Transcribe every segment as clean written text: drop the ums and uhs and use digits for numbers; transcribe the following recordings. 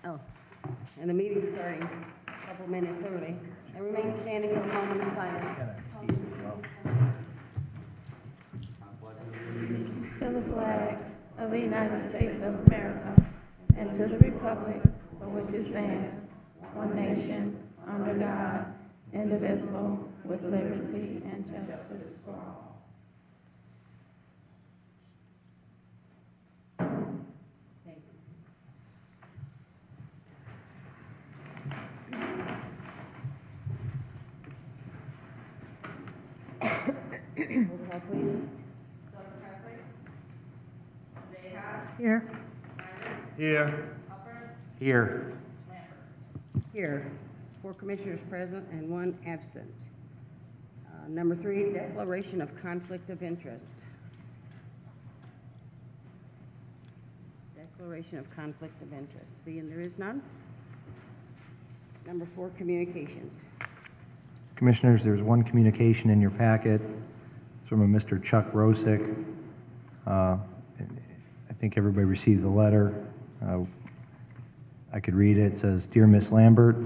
Oh, and the meeting's starting a couple minutes early. And remain standing for a moment of silence. To the flag of the United States of America and to the republic for which it stands, one nation, under God, indivisible, with liberty and justice for all. Roll call, please. Here. Here. Here. Here, 4 commissioners present and 1 absent. Number 3, declaration of conflict of interest. Declaration of conflict of interest. Seeing there is none. Number 4, communications. Commissioners, there's one communication in your packet. It's from a Mr. Chuck Rosick. I think everybody received the letter. I could read it. It says, "Dear Miss Lambert,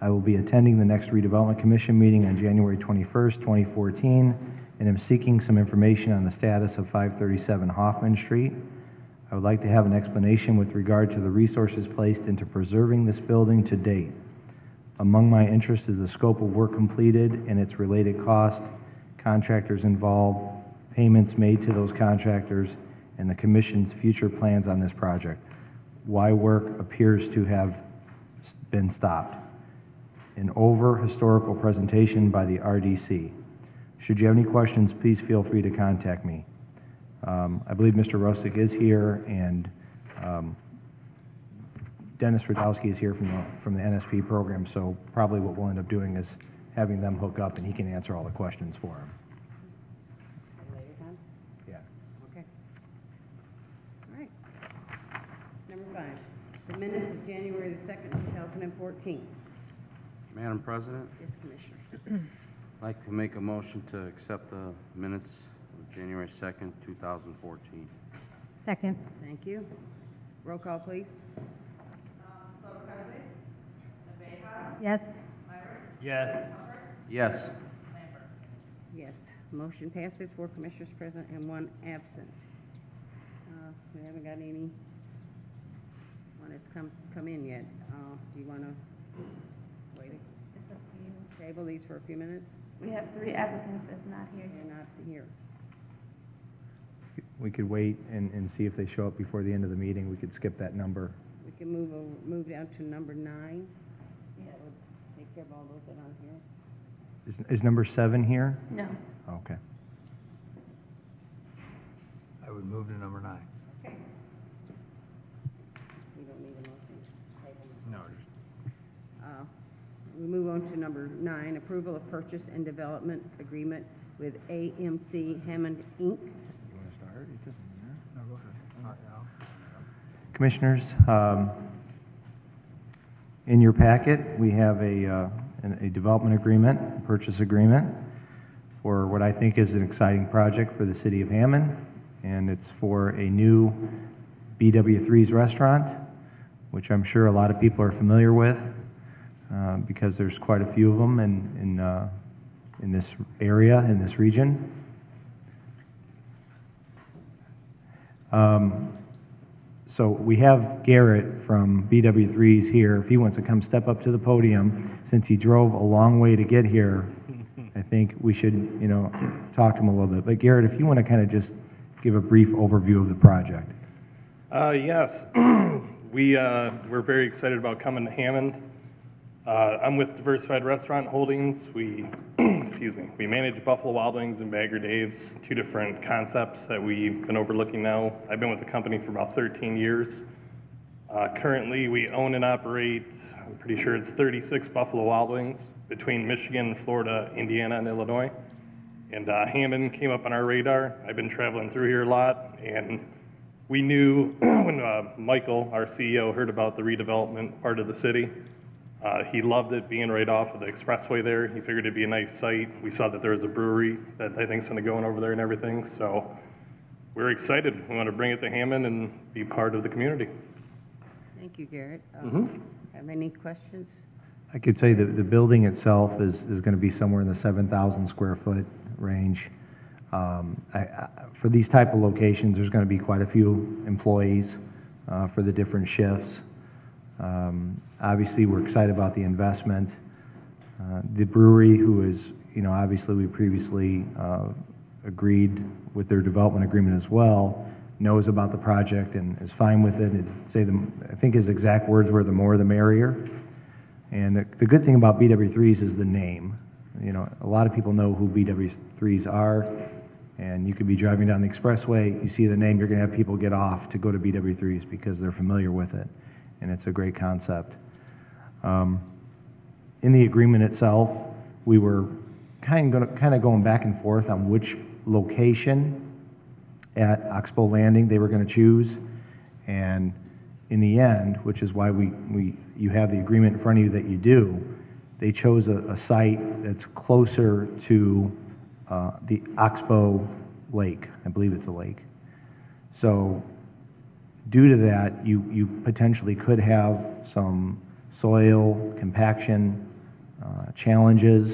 I will be attending the next Redevelopment Commission meeting on January 21st, 2014, and am seeking some information on the status of 537 Hoffman Street. I would like to have an explanation with regard to the resources placed into preserving this building to date. Among my interests is the scope of work completed and its related cost, contractors involved, payments made to those contractors, and the Commission's future plans on this project. Why work appears to have been stopped. An over-historical presentation by the RDC. Should you have any questions, please feel free to contact me." I believe Mr. Rosick is here, and Dennis Radowski is here from the NSP program, so probably what we'll end up doing is having them hook up, and he can answer all the questions for him. Later time? Yeah. Okay. All right. Number 5, the minutes of January the 2nd, 2014. Madam President, Yes, Commissioner. I'd like to make a motion to accept the minutes of January 2nd, 2014. Second. Thank you. Roll call, please. Yes. Yes. Yes. Yes. Motion passes, 4 commissioners present and 1 absent. We haven't got any one that's come in yet. Do you want to wait? It's up to you. Table these for a few minutes? We have 3 applicants that's not here yet. They're not here. We could wait and see if they show up before the end of the meeting. We could skip that number. We can move down to number 9. That would take care of all those that aren't here. Is number 7 here? No. Okay. I would move to number 9. Okay. We don't need a motion. Table them. No, We move on to number 9, approval of purchase and development agreement with AMC Hammond, Inc. You want to start? It doesn't matter. no, go ahead. Commissioners, in your packet, we have a development agreement, purchase agreement, for what I think is an exciting project for the city of Hammond, and it's for a new BW3's restaurant, which I'm sure a lot of people are familiar with, because there's quite a few of them in this area, in this region. So we have Garrett from BW3's here. If he wants to come step up to the podium, since he drove a long way to get here, I think we should, talk to him a little bit. But Garrett, if you want to kind of just give a brief overview of the project. Yes, we're very excited about coming to Hammond. I'm with Diversified Restaurant Holdings. We, we manage Buffalo Wild Wings and Bagger Dave's, 2 different concepts that we've been overlooking now. I've been with the company for about 13 years. Currently, we own and operate, I'm pretty sure it's 36 Buffalo Wild Wings between Michigan, Florida, Indiana, and Illinois. And Hammond came up on our radar. I've been traveling through here a lot, and we knew when Michael, our CEO, heard about the redevelopment part of the city. He loved it being right off of the expressway there. He figured it'd be a nice site. We saw that there was a brewery that I think is going to go in over there and everything. So we're excited. We want to bring it to Hammond and be part of the community. Thank you, Garrett. Mhm. Have any questions? I could tell you that the building itself is going to be somewhere in the 7,000 square foot range. For these type of locations, there's going to be quite a few employees for the different shifts. Obviously, we're excited about the investment. The brewery, who is, obviously we previously agreed with their development agreement as well, knows about the project and is fine with it. I think his exact words were, the more the merrier. And the good thing about BW3s is the name. A lot of people know who BW3s are, and you could be driving down the expressway, you see the name, you're going to have people get off to go to BW3s because they're familiar with it, and it's a great concept. In the agreement itself, we were kind of going back and forth on which location at Oxbow Landing they were going to choose, and in the end, which is why you have the agreement in front of you that you do, they chose a site that's closer to the Oxbow Lake. I believe it's a lake. So due to that, you potentially could have some soil compaction challenges,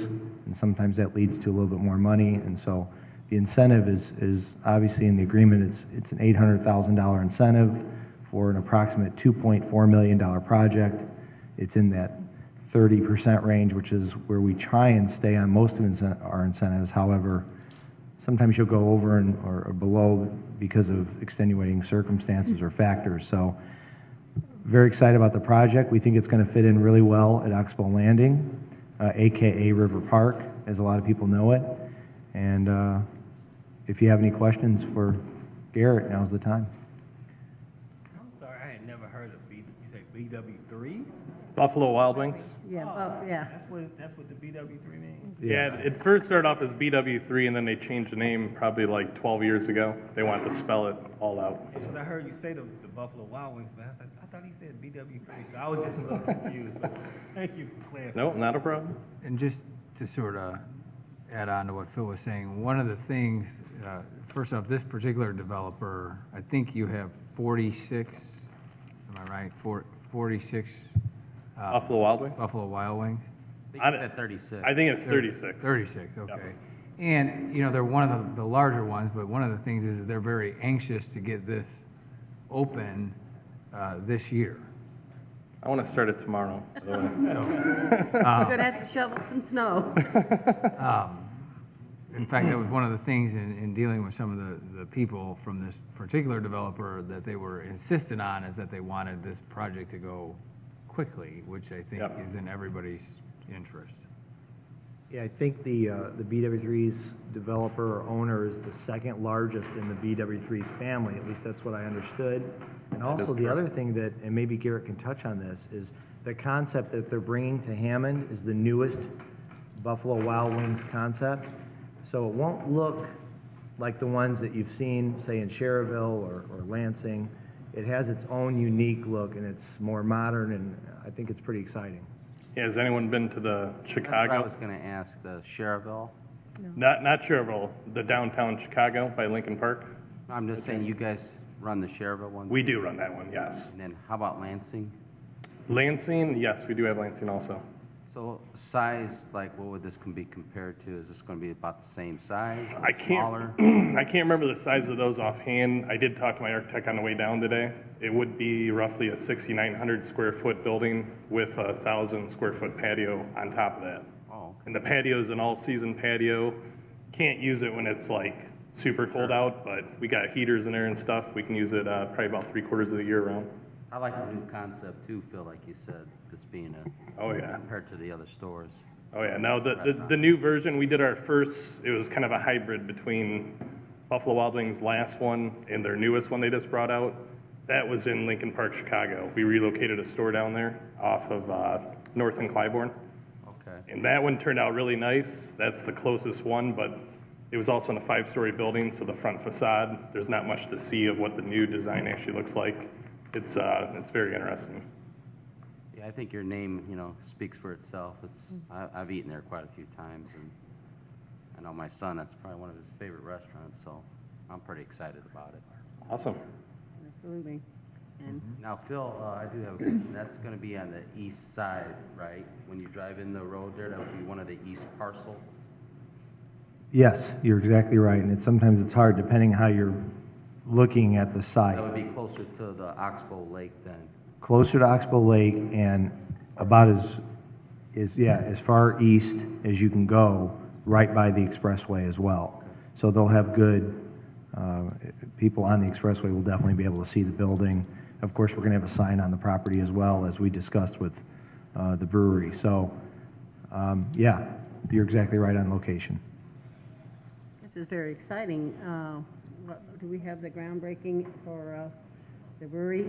and sometimes that leads to a little bit more money. And so the incentive is obviously in the agreement. It's an $800,000 incentive for an approximate $2.4 million project. It's in that 30% range, which is where we try and stay on most of our incentives. However, sometimes you'll go over or below because of extenuating circumstances or factors. So very excited about the project. We think it's going to fit in really well at Oxbow Landing, AKA River Park, as a lot of people know it. And if you have any questions for Garrett, now's the time. I'm sorry, I had never heard of you say BW3? Buffalo Wild Wings. Yeah, yeah. That's what the BW3 means? Yeah, it first started off as BW3, and then they changed the name probably like 12 years ago. They wanted to spell it all out. Because I heard you say the Buffalo Wild Wings, but I thought he said BW3, so I was just a little confused. So thank you for clarifying. No, not a problem. And just to sort of add on to what Phil was saying, one of the things, first off, this particular developer, I think you have 46, am I right? 46 Buffalo Wild Wings? Buffalo Wild Wings? I think it's at 36. I think it's 36. 36, okay. And, they're one of the larger ones, but one of the things is they're very anxious to get this open this year. I want to start it tomorrow, by the way. We're gonna have to shovel some snow. In fact, that was one of the things in dealing with some of the people from this particular developer that they were insistent on, is that they wanted this project to go quickly, which I think Yep. is in everybody's interest. Yeah, I think the BW3's developer or owner is the second largest in the BW3's family. At least that's what I understood. And also the other thing that, and maybe Garrett can touch on this, is the concept that they're bringing to Hammond is the newest Buffalo Wild Wings concept. So it won't look like the ones that you've seen, say, in Cherville or Lansing. It has its own unique look, and it's more modern, and I think it's pretty exciting. Yeah, has anyone been to the That's what I Chicago? was going to ask, the Cherville. Not Cherville, the downtown Chicago by Lincoln Park. I'm just saying, you guys run the Cherville one? We do run that one, yes. And then how about Lansing? Lansing, yes, we do have Lansing also. So size, like what would this can be compared to? Is this going to be about the same size? I Smaller? can't, I can't remember the size of those offhand. I did talk to my architect on the way down today. It would be roughly a 6,900 square foot building with a 1,000 square foot patio on top of that. Oh, okay. And the patio is an all-season patio. Can't use it when it's like super cold out, but we got heaters in there and stuff. We can use it probably about 3/4 of the year round. I like the new concept too, Phil, like you said, this being Oh, yeah. compared to the other stores. Oh, yeah. Now, the new version, we did our first, it was kind of a hybrid between Buffalo Wild Wings' last one and their newest one they just brought out. That was in Lincoln Park, Chicago. We relocated a store down there off of North and Clybourne. Okay. And that one turned out really nice. That's the closest one, but it was also in a 5-story building, so the front facade, there's not much to see of what the new design actually looks like. It's very interesting. Yeah, I think your name, speaks for itself. I've eaten there quite a few times, and I know my son, that's probably one of his favorite restaurants, so I'm pretty excited about it. Awesome. Absolutely. And Now, Phil, I do have a question. That's gonna be on the east side, right? When you drive in the road there, that would be one of the east parcel? Yes, you're exactly right, and sometimes it's hard depending how you're looking at the site. That would be closer to the Oxbow Lake then? Closer to Oxbow Lake and about as far east as you can go, right by the expressway as well. So they'll have good, people on the expressway will definitely be able to see the building. Of course, we're gonna have a sign on the property as well, as we discussed with the brewery. So, yeah, you're exactly right on location. this is very exciting. Do we have the groundbreaking for the brewery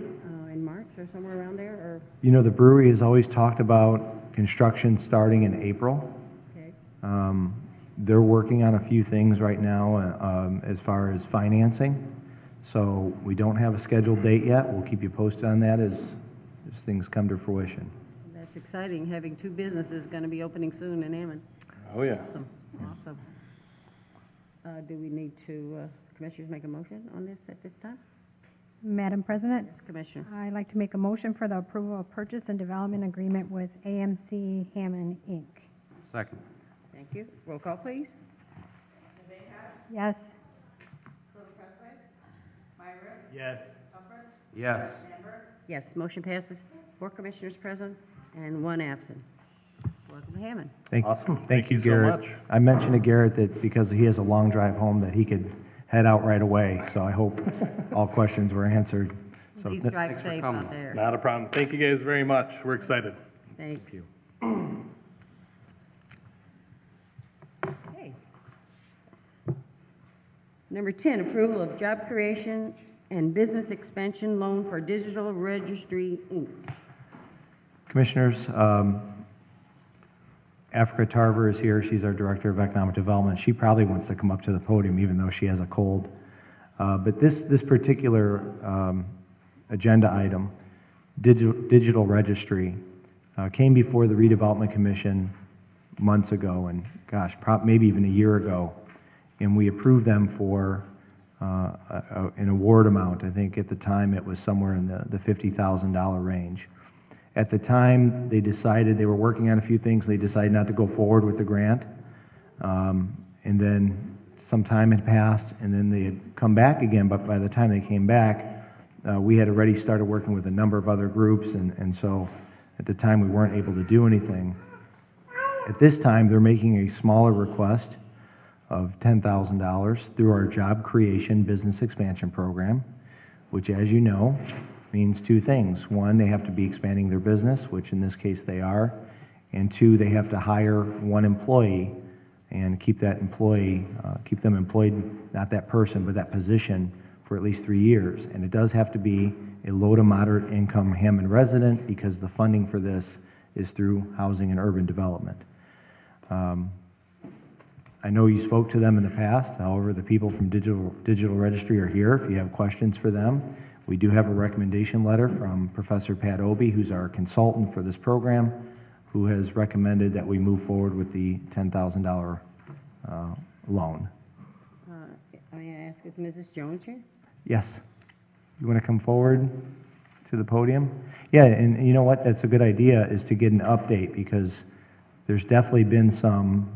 in March or somewhere around there, or? You know, the brewery has always talked about construction starting in April. Okay. They're working on a few things right now as far as financing. So we don't have a scheduled date yet. We'll keep you posted on that as things come to fruition. That's exciting, having two businesses going to be opening soon in Hammond. Oh, yeah. Awesome, awesome. Do we need to, Commissioners, make a motion on this at this time? Madam President, Yes, Commissioner. I'd like to make a motion for the approval of purchase and development agreement with AMC Hammond, Inc. Second. Thank you. Roll call, please. Yes. Yes. Yes. Yes, motion passes. 4 Commissioners present and 1 absent. Welcome to Hammond. Awesome. Thank you, so Garrett. much. I mentioned to Garrett that because he has a long drive home, that he could head out right away. So I hope all questions were answered. So Please th- drive thanks for safe coming. out there. Not a problem. Thank you guys very much. We're excited. Thank you. Okay. Number 10, approval of job creation and business expansion loan for Digital Registry, Inc. Commissioners, Africa Tarver is here. She's our Director of Economic Development. She probably wants to come up to the podium even though she has a cold. But this particular agenda item, digital registry, came before the Redevelopment Commission months ago, and gosh, maybe even a year ago, and we approved them for an award amount. I think at the time it was somewhere in the $50,000 range. At the time, they decided, they were working on a few things, they decided not to go forward with the grant. And then some time had passed, and then they had come back again, but by the time they came back, we had already started working with a number of other groups, and so at the time we weren't able to do anything. At this time, they're making a smaller request of $10,000 through our Job Creation Business Expansion Program, which, as you know, means 2 things. 1, they have to be expanding their business, which in this case they are, and 2, they have to hire 1 employee and keep that employee, keep them employed, not that person, but that position for at least 3 years. And it does have to be a low to moderate income Hammond resident because the funding for this is through Housing and Urban Development. I know you spoke to them in the past. However, the people from Digital Registry are here if you have questions for them. We do have a recommendation letter from Professor Pat Obie, who's our consultant for this program, who has recommended that we move forward with the $10,000 loan. May I ask, is Mrs. Jones here? Yes. You want to come forward to the podium? Yeah, and you know what? That's a good idea, is to get an update, because there's definitely been some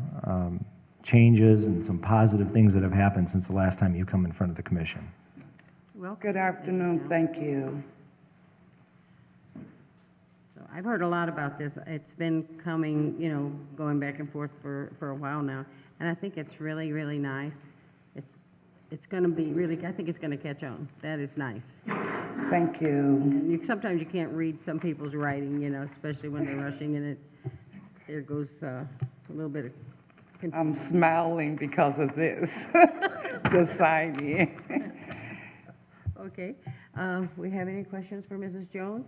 changes and some positive things that have happened since the last time you come in front of the commission. Welcome. Good afternoon, thank you. So I've heard a lot about this. It's been coming, going back and forth for a while now, and I think it's really, really nice. It's going to be really, I think it's going to catch on. That is nice. Thank you. And sometimes you can't read some people's writing, especially when they're rushing, and there goes a little bit of I'm smiling because of this, the signing. Okay. We have any questions for Mrs. Jones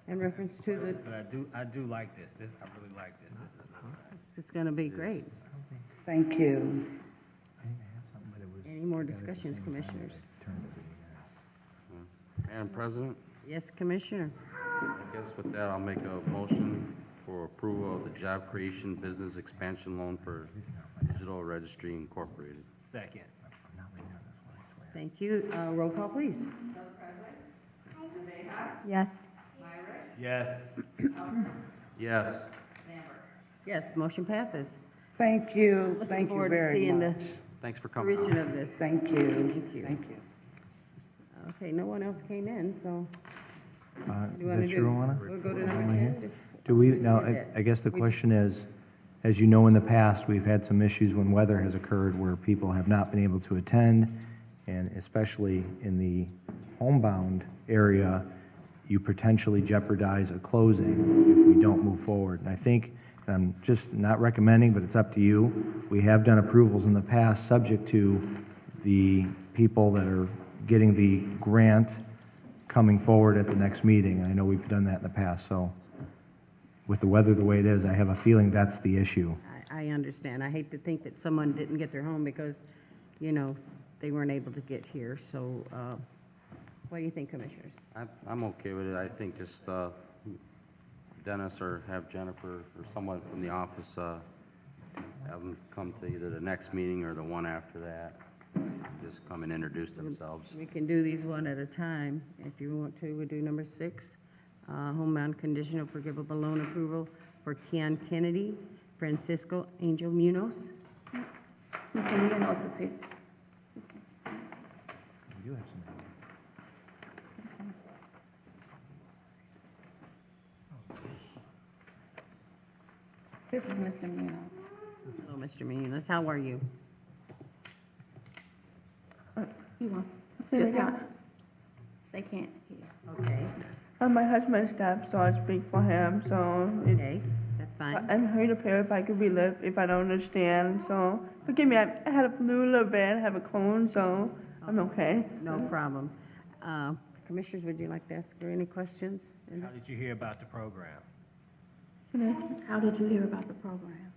in reference to the, But I do like this. I really like this. it's going to be great. Thank you. Any more discussions, Commissioners? Madam President, Yes, Commissioner. I guess with that, I'll make a motion for approval of the Job Creation Business Expansion Loan for Digital Registry Incorporated. Second. Thank you. Roll call, please. Yes. Yes. Yes. Yes, motion passes. Thank you, Looking thank you forward to very seeing much. Thanks for coming. Fruition of this. Thank you, Thank you. thank you. Okay, no one else came in, so. Is do you that wanna true, do- Luana? We'll go to number Am I here? 10. Just- Do we, just now, did that. I guess the We- question is, as you know, in the past, we've had some issues when weather has occurred where people have not been able to attend, and especially in the homebound area, you potentially jeopardize a closing if we don't move forward. And I think, and I'm just not recommending, but it's up to you, we have done approvals in the past, subject to the people that are getting the grant coming forward at the next meeting. I know we've done that in the past, so with the weather the way it is, I have a feeling that's the issue. I understand. I hate to think that someone didn't get their home because, you know, they weren't able to get here, so, what do you think, Commissioners? I'm okay with it. I think just Dennis or have Jennifer or someone from the office have them come to either the next meeting or the one after that. Just come and introduce themselves. We can do these one at a time. If you want to, we'll do number 6, homebound conditional forgivable loan approval for Keon Kennedy, Francisco Angel Munoz. Mr. Munoz is here. We do have some. This is Mr. Munoz. Hello, Mr. Munoz. How are you? He wants, Yes, just ma'am. how, they can't hear. Okay, My husband's deaf, so I speak for him, so it, okay, that's fine. I'm here to pay if I could relive if I don't understand, so forgive me, I had a flu a little bit, I have a cold, so I'm okay. No problem. Commissioners, would you like to ask her any questions? How did you hear about the program? How did you hear about the program?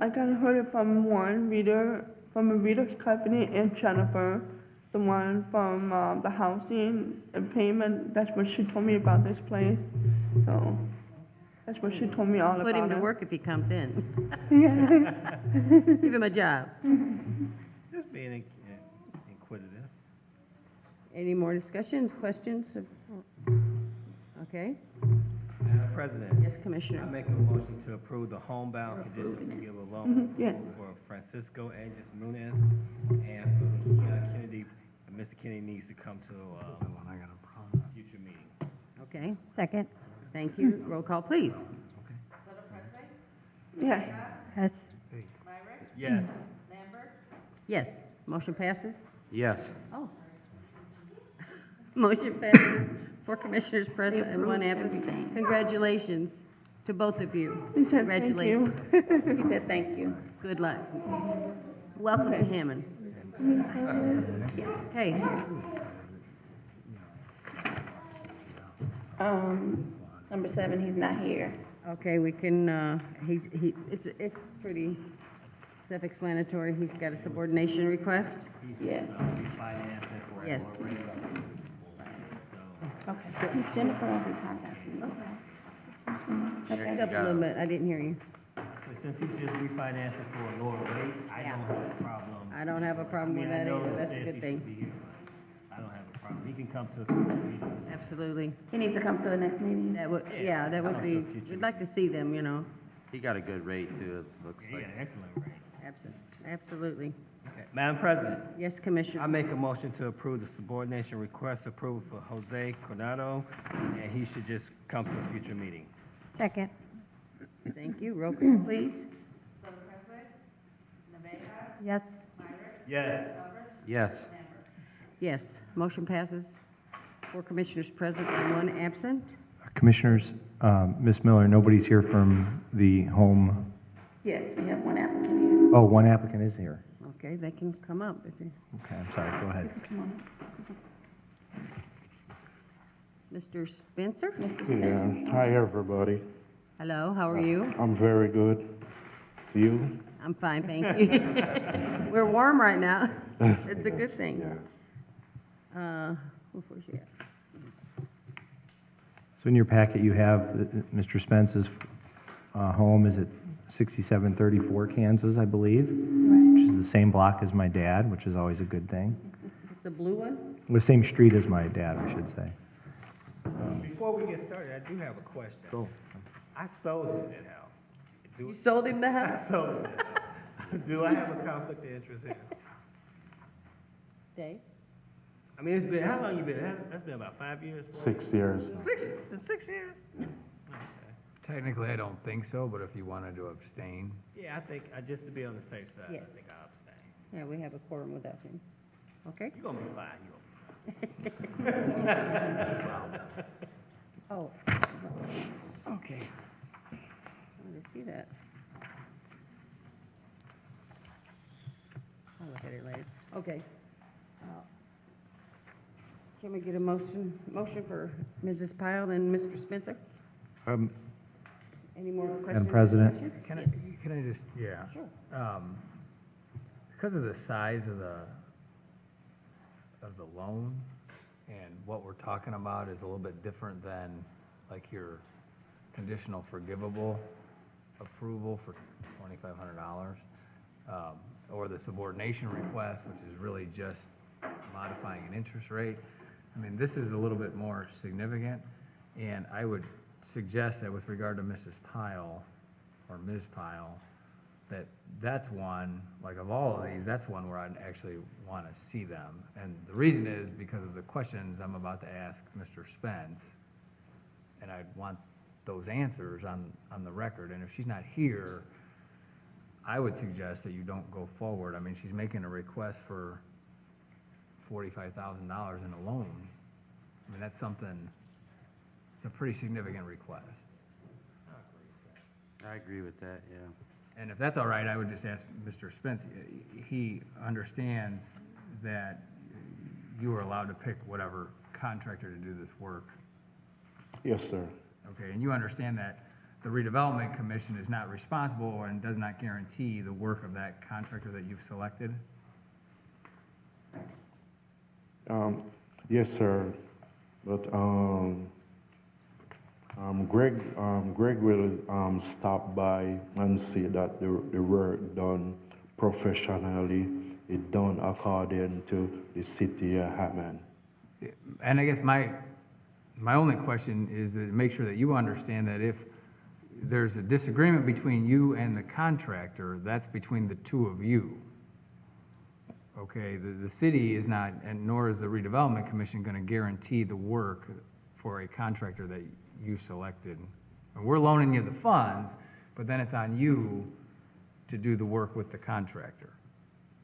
I kind of heard it from one reader, from a reader's company in Jennifer, the one from the housing and payment. That's what she told me about this place. So that's what she told me all about Put him to it. work if he comes in. Yeah. Give him a job. Just being inquisitive. Any more discussions, questions? Okay, Madam President, yes, Commissioner. I make a motion to approve the homebound conditional forgivable loan Yeah. for Francisco Angus Munez and for the Keon Kennedy. Mr. Kennedy needs to come to a future meeting. Okay, Second. thank you. Roll call, please. Yeah. Yes. Yes. Yes, motion passes? Yes. Oh. Motion passes. 4 commissioners present and 1 absent. Congratulations to both of you. He said thank you. Congratulations. He said thank you. Good luck. Welcome to Hammond. Okay, Number 7, he's not here. okay, we can, it's pretty self-explanatory. He's got a subordination request. Yes. Refinancing for Yes. more rate. Okay. Jennifer will be contacting you. Back up a little bit, I didn't hear you. So since he's just refinancing for a lower rate, I don't have a problem. I don't have a problem with I that know either, it that's a says good he thing. should be here, but I don't have a problem. He can come to a future meeting. Absolutely. He needs to come to the next meeting. That would, yeah, that would be, we'd like to see them, you know. He got a good rate too, it looks He got like. an excellent rate. Absolutely. Okay. Madam President, Yes, I Commissioner. make a motion to approve the subordination request approval for Jose Coronado, and he should just come to a future meeting. Second. Thank you. Roll call, please. Yes. Yes. Yes. Yes, motion passes. 4 commissioners present and 1 absent. Commissioners, Ms. Miller, nobody's here from the home, Yes, we have 1 applicant here. oh, one applicant is here. Okay, they can come up if they, Okay, I'm sorry, go ahead. Come on. Mr. Spencer? Mr. Spencer. Yeah, hi everybody. Hello, how are you? I'm very good. You? I'm fine, thank you. We're warm right now. It's a good thing. Where's she at? So in your packet, you have Mr. Spence's home is at 6734 Kansas, I believe, which is the same block as my dad, which is always a good thing. It's the blue one? The same street as my dad, I should say. Before we get started, I do have a question. Go. I sold him that house. Do- You sold him the I house? sold him that house. Do I have a conflict of interest here? Dave? I mean, it's been, how long you been, that's been about 5 years? 6 years. It's been 6 years? Okay. Technically, I don't think so, but if you wanted to abstain, Yeah, I think, just to be on the safe side, Yes. I think I'll abstain. Yeah, we have a quorum without him. Okay? You're gonna be fine, you're Oh. Okay. Let me see that. I'll look at it later. Okay. Can we get a motion for Mrs. Pyle and Mr. Spencer? Any more questions? Madam President? discussion? can I just, yeah. Sure. Because of the size of the loan and what we're talking about is a little bit different than like your conditional forgivable approval for $2,500, or the subordination request, which is really just modifying an interest rate. I mean, this is a little bit more significant, and I would suggest that with regard to Mrs. Pyle, or Ms. Pyle, that's one, like of all of these, that's one where I'd actually want to see them. And the reason is because of the questions I'm about to ask Mr. Spence, and I'd want those answers on the record. And if she's not here, I would suggest that you don't go forward. I mean, she's making a request for $45,000 in a loan. I mean, that's something, it's a pretty significant request. I agree with that, yeah. And if that's all right, I would just ask Mr. Spence, he understands that you are allowed to pick whatever contractor to do this work. Yes, sir. Okay, and you understand that the redevelopment commission is not responsible and does not guarantee the work of that contractor that you've selected? Yes, sir. But Greg will stop by and see that the work done professionally, it done according to the city of Hammond. And I guess my only question is to make sure that you understand that if there's a disagreement between you and the contractor, that's between the two of you. Okay, the city is not, and nor is the redevelopment commission going to guarantee the work for a contractor that you selected. And we're loaning you the funds, but then it's on you to do the work with the contractor.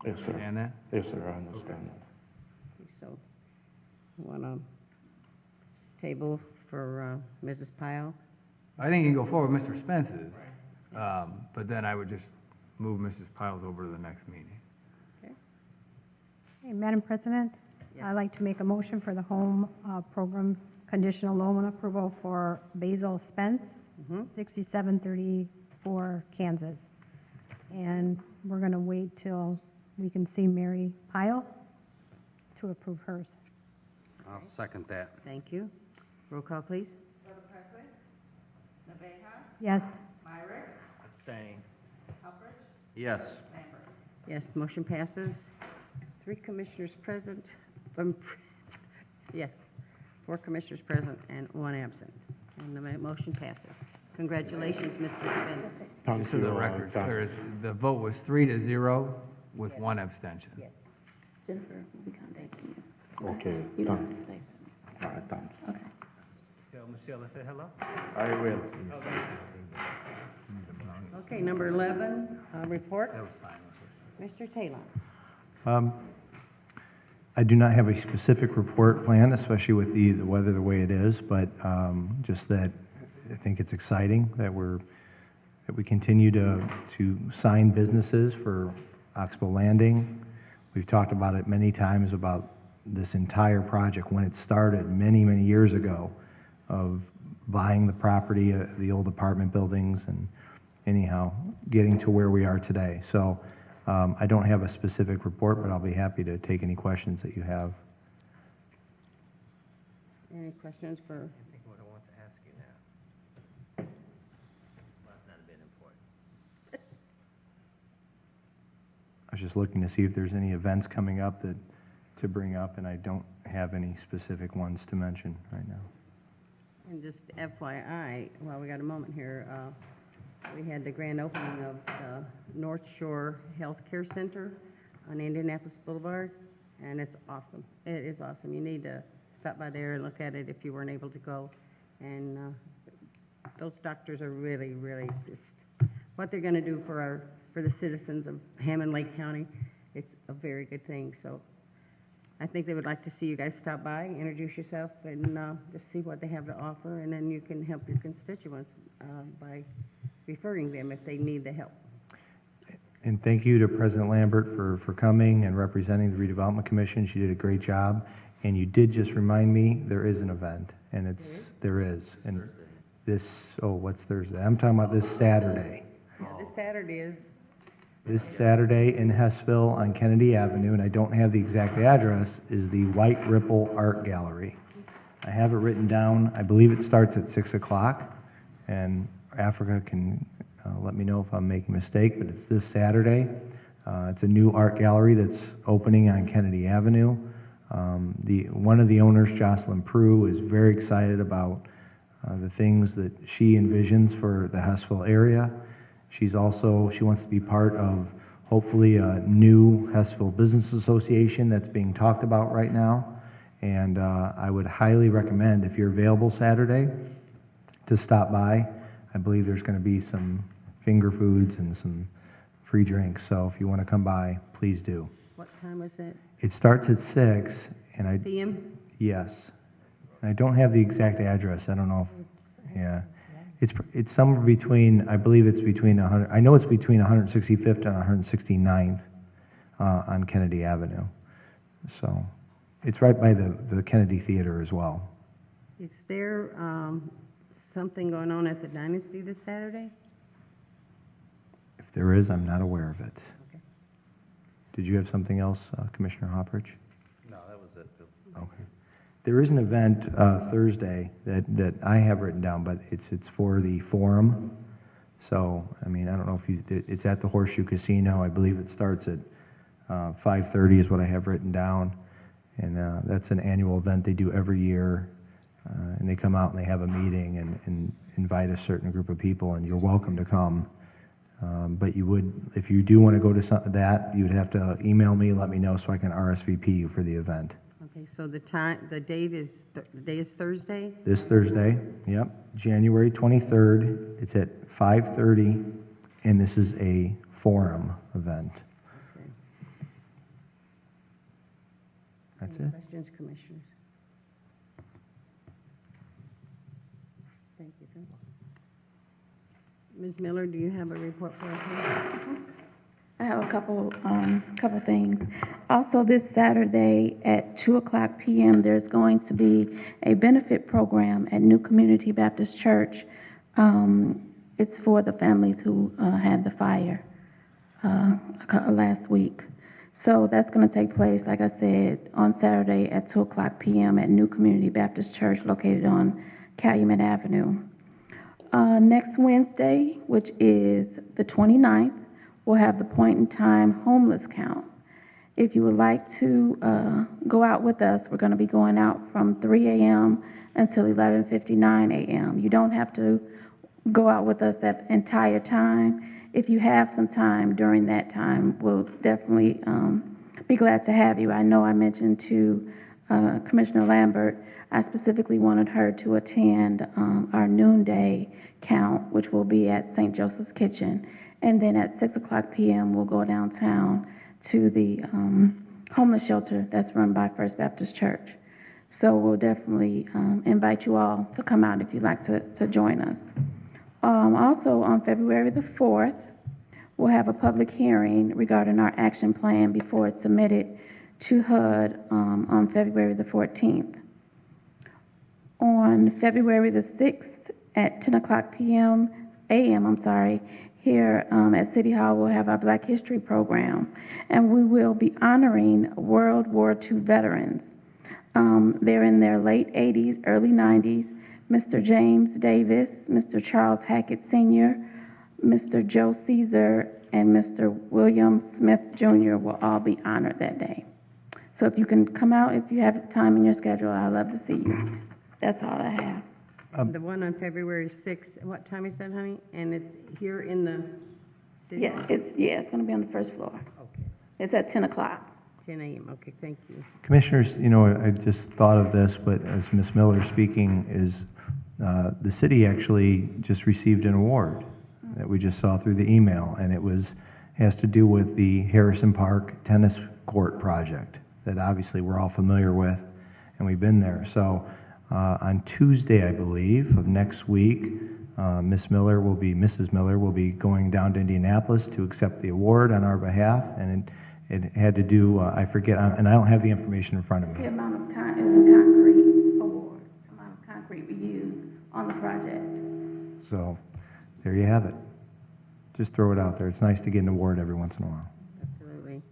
Yes, sir. Understand that? Yes, sir, I understand that. So, want to table for Mrs. Pyle? I think you can go forward with Mr. Spence's, but then I would just move Mrs. Piles over to the next meeting. Okay, Madam President, Yes. I'd like to make a motion for the home program conditional loan approval for Basil Spence, 6734 Kansas. And we're going to wait till we can see Mary Pyle to approve hers. I'll second that. Thank you. Roll call, please. Yes. Abstain. Yes. Yes, motion passes. 3 commissioners present, yes, 4 commissioners present and 1 absent. And the motion passes. Congratulations, Mr. Spence. Thank Just so you. the record's thanks. clear, the vote was 3-0 with 1 abstention. Yes. Jennifer will be contacting you. Okay, You don't have thanks. to stay. All right, thanks. Okay. Tell Michelle I said hello. I will. Okay, number 11, report. Mr. Taylor. I do not have a specific report planned, especially with the weather the way it is, but just that I think it's exciting that we continue to sign businesses for Oxbow Landing. We've talked about it many times about this entire project when it started many, many years ago of buying the property, the old apartment buildings, and anyhow, getting to where we are today. So I don't have a specific report, but I'll be happy to take any questions that you have. Any questions for, I think what I want to ask you now. Must not have been important. I was just looking to see if there's any events coming up to bring up, and I don't have any specific ones to mention right now. And just FYI, while we got a moment here, we had the grand opening of the North Shore Healthcare Center on Indianapolis Boulevard, and it's awesome. It is awesome. You need to stop by there and look at it if you weren't able to go. And those doctors are really, really just, what they're going to do for the citizens of Hammond Lake County, it's a very good thing. So I think they would like to see you guys stop by, introduce yourself, and just see what they have to offer, and then you can help your constituents by referring them if they need the help. And thank you to President Lambert for coming and representing the Redevelopment Commission. She did a great job. And you did just remind me, there is an event, and there is. And this, what's Thursday? I'm talking about this Saturday. Yeah, this Saturday is. This Saturday in Hessville on Kennedy Avenue, and I don't have the exact address, is the White Ripple Art Gallery. I have it written down. I believe it starts at 6 o'clock, and Africa can let me know if I'm making a mistake, but it's this Saturday. It's a new art gallery that's opening on Kennedy Avenue. One of the owners, Jocelyn Prue, is very excited about the things that she envisions for the Hessville area. She wants to be part of hopefully a new Hessville Business Association that's being talked about right now. And I would highly recommend, if you're available Saturday, to stop by. I believe there's going to be some finger foods and some free drinks. So if you want to come by, please do. What time was it? It starts at 6, and PM? Yes. I don't have the exact address. I don't know if, yeah. It's somewhere between, I believe it's between 100, I know it's between 165th and 169th on Kennedy Avenue. So it's right by the Kennedy Theater as well. Is there something going on at the Dynasty this Saturday? If there is, I'm not aware of it. Okay. Did you have something else, Commissioner Hopperidge? No, that was it, Bill. Okay. There is an event Thursday that I have written down, but it's for the forum. So, I mean, I don't know if it's at the Horseshoe Casino. I believe it starts at 5:30 is what I have written down. And that's an annual event they do every year. And they come out and they have a meeting and invite a certain group of people, and you're welcome to come. But you would, if you do want to go to that, you would have to email me, let me know so I can RSVP you for the event. Okay, so the day is Thursday? This Thursday, yep, January 23rd. It's at 5:30, and this is a forum event. Okay. That's Any it. questions, commissioners? Thank you, sir. Ms. Miller, do you have a report for us? I have a couple things. Also, this Saturday at 2:00 p.m., there's going to be a benefit program at New Community Baptist Church. It's for the families who had the fire last week. So that's going to take place, like I said, on Saturday at 2:00 p.m. at New Community Baptist Church located on Calumet Avenue. Next Wednesday, which is the 29th, we'll have the point in time homeless count. If you would like to go out with us, we're going to be going out from 3 a.m. until 11:59 a.m. You don't have to go out with us that entire time. If you have some time during that time, we'll definitely be glad to have you. I know I mentioned to Commissioner Lambert, I specifically wanted her to attend our noonday count, which will be at St. Joseph's Kitchen. And then at 6:00 p.m., we'll go downtown to the homeless shelter that's run by First Baptist Church. So we'll definitely invite you all to come out if you'd like to join us. Also, on February the 4th, we'll have a public hearing regarding our action plan before it's submitted to HUD on February the 14th. On February the 6th at 10:00 a.m., here at City Hall, we'll have our Black History program, and we will be honoring World War II veterans. They're in their late 80s, early 90s. Mr. James Davis, Mr. Charles Hackett Sr., Mr. Joe Caesar, and Mr. William Smith Jr. will all be honored that day. So if you can come out, if you have time in your schedule, I'd love to see you. That's all I have. And the one on February 6th, what time is that, honey? And it's here in the city? Yeah, it's gonna be on the first floor. Okay, It's at 10 o'clock. 10 a.m., okay, thank you. Commissioners, I just thought of this, but as Ms. Miller speaking, is the city actually just received an award that we just saw through the email, and it has to do with the Harrison Park Tennis Court project that obviously we're all familiar with, and we've been there. So on Tuesday, I believe, of next week, Mrs. Miller will be going down to Indianapolis to accept the award on our behalf, and it had to do, I forget, and I don't have the information in front of The me. amount of it was a concrete award, the amount of concrete we used on the project. So there you have it. Just throw it out there. It's nice to get an award every once in a while. Absolutely.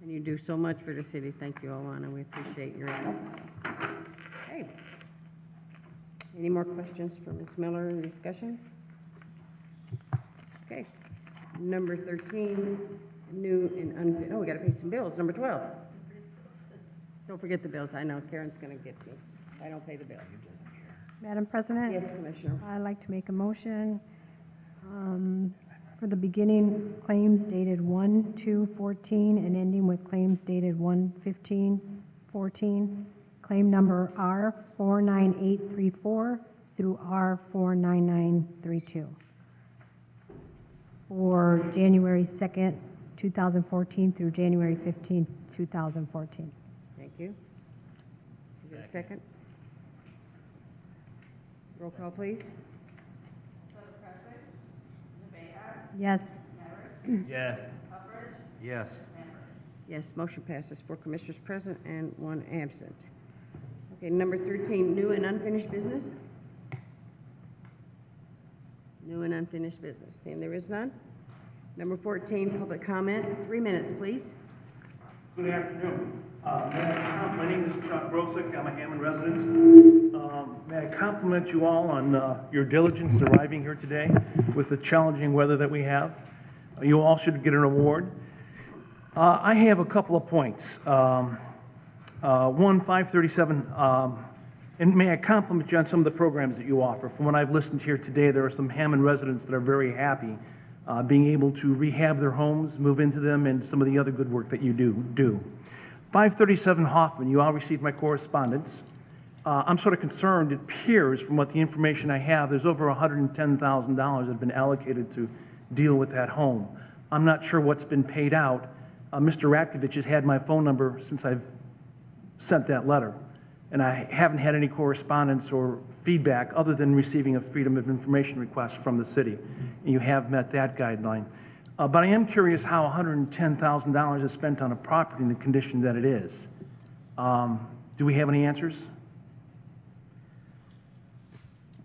And you do so much for the city. Thank you, Alana. We appreciate your effort. Okay. Any more questions for Ms. Miller in discussion? Okay. Number 13, new and we gotta pay some bills. Number 12. Don't forget the bills. I know Karen's gonna get me. I don't pay the bill. Madam President? Yes, Commissioner. I'd like to make a motion for the beginning claims dated 1/2/14 and ending with claims dated 1/15/14. Claim number R49834 through R49932 for January 2nd, 2014 through January 15th, 2014. Thank you. Is there a second? Roll call, please. Yes. Yes. Yes. Yes, motion passes. 4 commissioners present and 1 absent. Okay, number 13, new and unfinished business. New and unfinished business. Seeing there is none. Number 14, public comment. 3 minutes, please. Good afternoon. My name is Chuck Grosick. I'm a Hammond resident. May I compliment you all on your diligence arriving here today with the challenging weather that we have. You all should get an award. I have a couple of points. 537, and may I compliment you on some of the programs that you offer. From what I've listened here today, there are some Hammond residents that are very happy being able to rehab their homes, move into them, and some of the other good work that you do. 537 Hoffman, you all received my correspondence. I'm sort of concerned. It appears, from what the information I have, there's over $110,000 that have been allocated to deal with that home. I'm not sure what's been paid out. Mr. Rakovich has had my phone number since I've sent that letter, and I haven't had any correspondence or feedback other than receiving a Freedom of Information request from the city, and you have met that guideline. But I am curious how $110,000 is spent on a property in the condition that it is. Do we have any answers?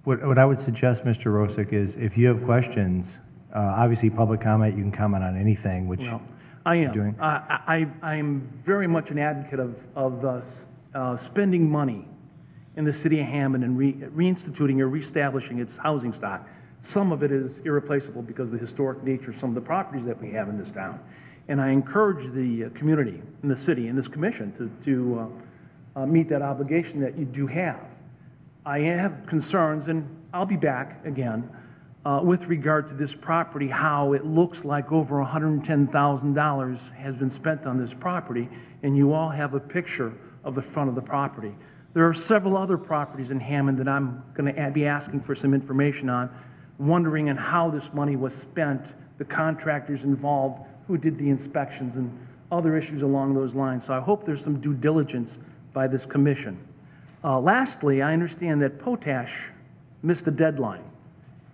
What I would suggest, Mr. Rosick, is if you have questions, obviously public comment, you can comment on anything, which Well, I am. you're doing. I am very much an advocate of spending money in the city of Hammond and reinstituting or reestablishing its housing stock. Some of it is irreplaceable because of the historic nature of some of the properties that we have in this town. And I encourage the community and the city and this commission to meet that obligation that you do have. I have concerns, and I'll be back again, with regard to this property, how it looks like over $110,000 has been spent on this property, and you all have a picture of the front of the property. There are several other properties in Hammond that I'm going to be asking for some information on, wondering on how this money was spent, the contractors involved, who did the inspections, and other issues along those lines. So I hope there's some due diligence by this commission. Lastly, I understand that Potash missed the deadline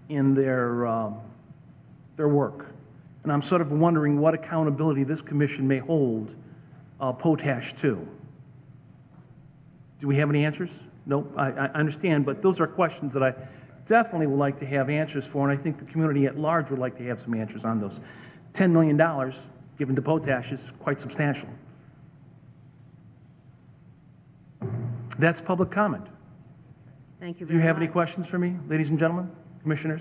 in their work. And I'm sort of wondering what accountability this commission may hold Potash to. Do we have any answers? Nope, I understand, but those are questions that I definitely would like to have answers for, and I think the community at large would like to have some answers on those. $10 million given to Potash is quite substantial. That's public comment. Thank you Do you very have any much. questions for me, ladies and gentlemen, commissioners?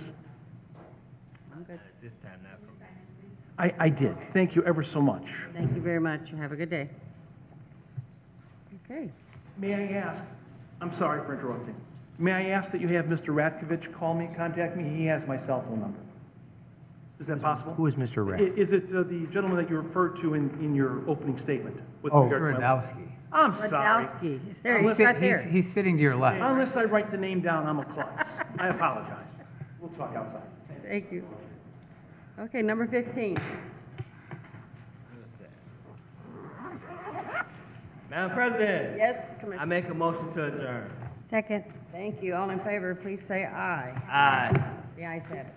I'm good. This time not from me. I did. Thank you ever so much. Thank you very much. Have a good day. Okay. May I ask, I'm sorry for interrupting. May I ask that you have Mr. Ratkovich call me, contact me? He has my cell phone number. Is that possible? Who is Mr. Rat? Is it the gentleman that you referred to in your opening statement? with Oh, regard to my- Radowski. I'm sorry. Radowski. There, he's Sit- right there. He's sitting to your left. Unless I write the name down, I'm a klutz. I apologize. We'll talk outside. Thank you. Okay, number 15. Madam President, Yes, I Commissioner. make a motion to adjourn. Second. Thank you. All in favor, please say aye. Aye. The ayes have it.